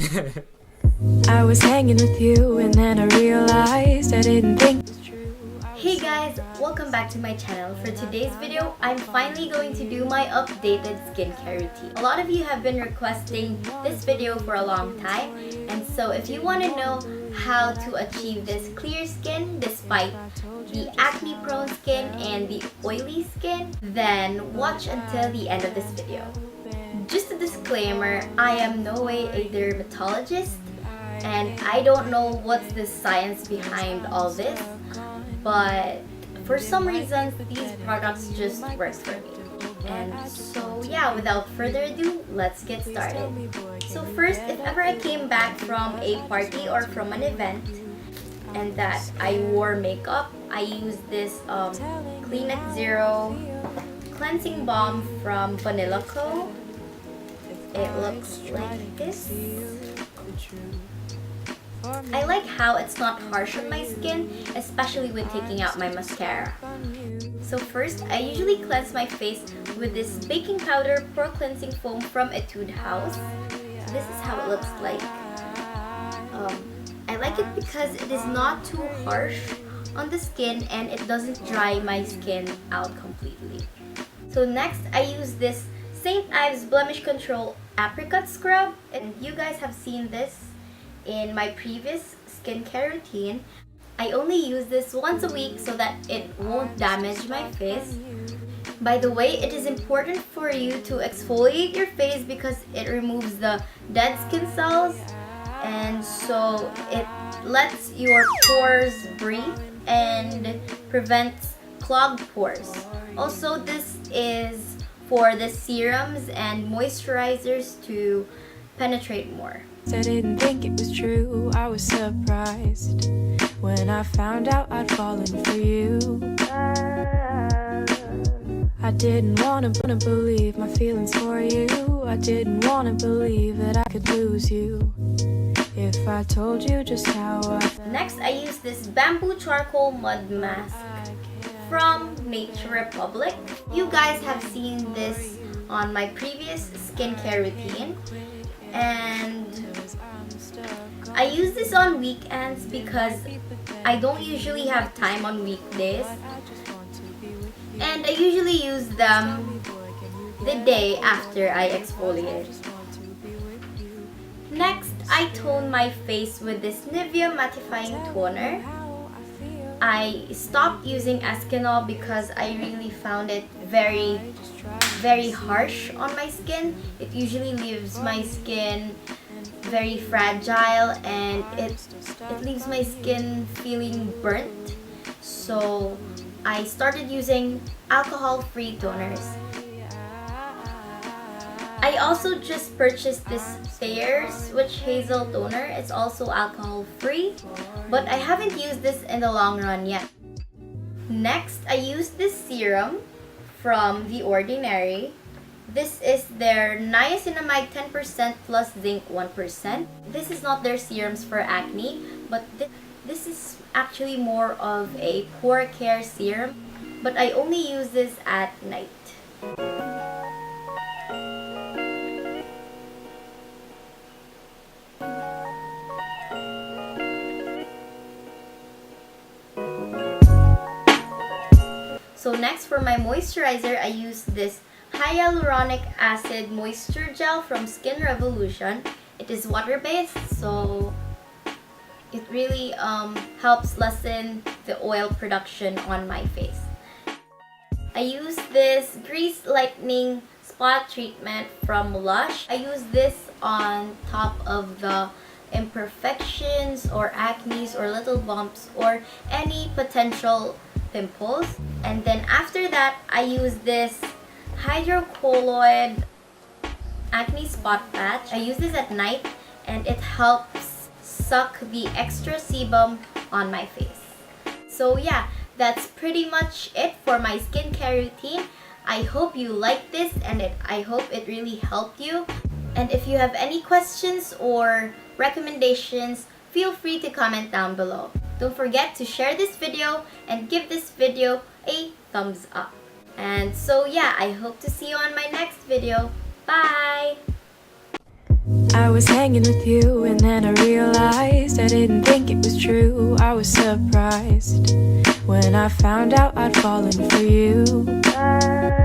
I was hanging with you and then I realized I didn't think it was true. Hey guys, welcome back to my channel. For today's video, I'm finally going to do my updated skincare routine. A lot of you have been requesting this video for a long time, and so if you want to know how to achieve this clear skin despite the acne prone skin and the oily skin, then watch until the end of this video. Just a disclaimer, I am no way a dermatologist and I don't know what's the science behind all this, but for some reason these products just work for me. And so yeah, without further ado, let's get started. So first, if ever I came back from a party or from an event and that I wore makeup, I used this Clean at Zero cleansing balm from Vanilla Co. It looks like this. I like how it's not harsh on my skin, especially when taking out my mascara. So first, I usually cleanse my face with this baking powder pore cleansing foam from Etude House. This is how it looks like. I like it because it is not too harsh on the skin and it doesn't dry my skin out completely. So next, I use this St. Ives Blemish Control Apricot Scrub, and you guys have seen this in my previous skincare routine. I only use this once a week so that it won't damage my face. By the way, it is important for you to exfoliate your face because it removes the dead skin cells, and so it lets your pores breathe and prevents clogged pores. Also, this is for the serums and moisturizers to penetrate more. I didn't think it was true. I was surprised when I found out I'd fallen for you. I didn't want to believe my feelings for you. I didn't want to believe that I could lose you if I told you just how I felt. Next, I use this bamboo charcoal mud mask from Nature Republic. You guys have seen this on my previous skincare routine, and I use this on weekends because I don't usually have time on weekdays, and I usually use them the day after I exfoliate. Next, I tone my face with this Nivea mattifying toner. I stopped using Escanol because I really found it very harsh on my skin. It usually leaves my skin very fragile and it leaves my skin feeling burnt. So I started using alcohol-free toners. I also just purchased this Thayer's Witch Hazel toner. It's also alcohol-free, but I haven't used this in the long run yet. Next, I used this serum from The Ordinary. This is their niacinamide 10% plus zinc 1%. This is not their serums for acne, but this is actually more of a pore care serum, but I only use this at night. So next, for my moisturizer, I use this hyaluronic acid moisture gel from Skin Revolution. It is water-based, so it really helps lessen the oil production on my face. I use this Grease Lightening Spot Treatment from Lush. I use this on top of the imperfections or acnes or little bumps or any potential pimples. And then after that, I use this hydrocolloid acne spot patch. I use this at night and it helps suck the extra sebum on my face. So yeah, that's pretty much it for my skincare routine. I hope you like this and I hope it really helped you. And if you have any questions or recommendations, feel free to comment down below. Don't forget to share this video and give this video a thumbs up. And so yeah, I hope to see you on my next video. Bye! I was hanging with you and then I realized I didn't think it was true. I was surprised when I found out I'd fallen for you.